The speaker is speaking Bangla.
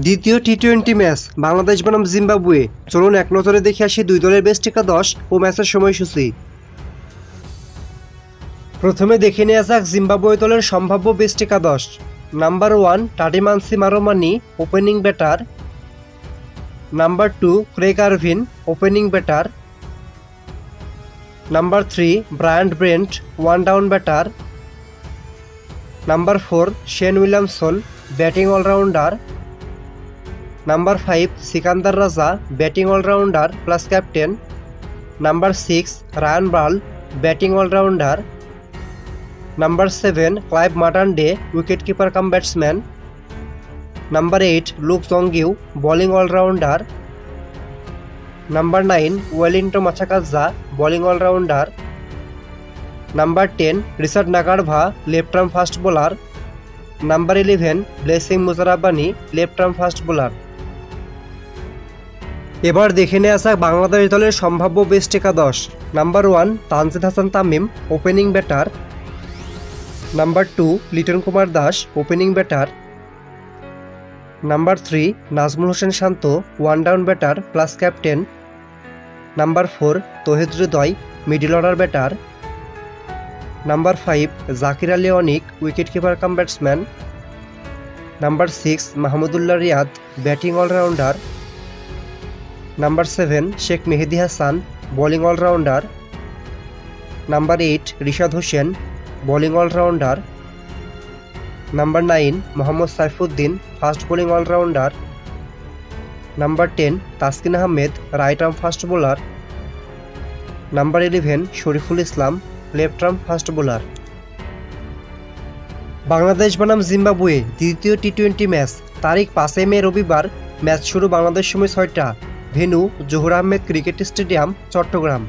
দ্বিতীয় টি-20 ম্যাচ বাংলাদেশ বনাম জিম্বাবুয়ে। চলুন এক নজরে দেখে আসি দুই দলের বেস্ট একাদশ ও ম্যাচের সময়সূচি। প্রথমে দেখে নেওয়া যাক জিম্বাবুয়ে দলের সম্ভাব্য বেস্ট একাদশ। Number 1 Tadiwanashe Marumani, opening batter. Number 2 Craig Ervine, opening batter. Number 3 Bryant Brent, one down batter. Number 4 Sean Williamson, batting allrounder. Number 5 Sikandar Raza, batting allrounder plus captain. Number 6 Ryan Burl, batting allrounder. Number 7 Clive Madande, wicket keeper cum batsman. Number 8 Luke Jongwe, bowling allrounder. Number 9 Wellington Masakadza, bowling allrounder. Number 10 Richard Ngarava, left arm fast bowler. Number 11 Blessing Muzarabani, left arm fast bowler. এবার দেখে নেওয়া যাক বাংলাদেশ দলের সম্ভাব্য বেস্ট একাদশ। Number 1 Tanzid Hasan Tamim, opening batter. Number 2 Liton Kumar Das, opening batter. Number 3 Najmul Hossain Shanto, one down batter plus captain. Number 4 Towhid Hridoy, middle order batter. Number 5 Jaker Ali Anik, wicket keeper cum batsman. Number 6 Mahmudullah Riyad, batting allrounder. Number 7 Sheikh Mehedi Hasan, bowling allrounder. Number 8 Rishad Hossain, bowling allrounder. Number 9 Mohammad Saifuddin, fast bowling allrounder. Number 10 Taskin Ahmed, right arm fast bowler. Number 11 Shoriful Islam, left arm fast bowler. Bangladesh বনাম জিম্বাবুয়ে দ্বিতীয় টি-20 ম্যাচ। তারিখ 5 মে রবিবার। ম্যাচ শুরু বাংলাদেশ সময় 6টা। Venue Zahur Ahmed cricket stadium, Chittagong.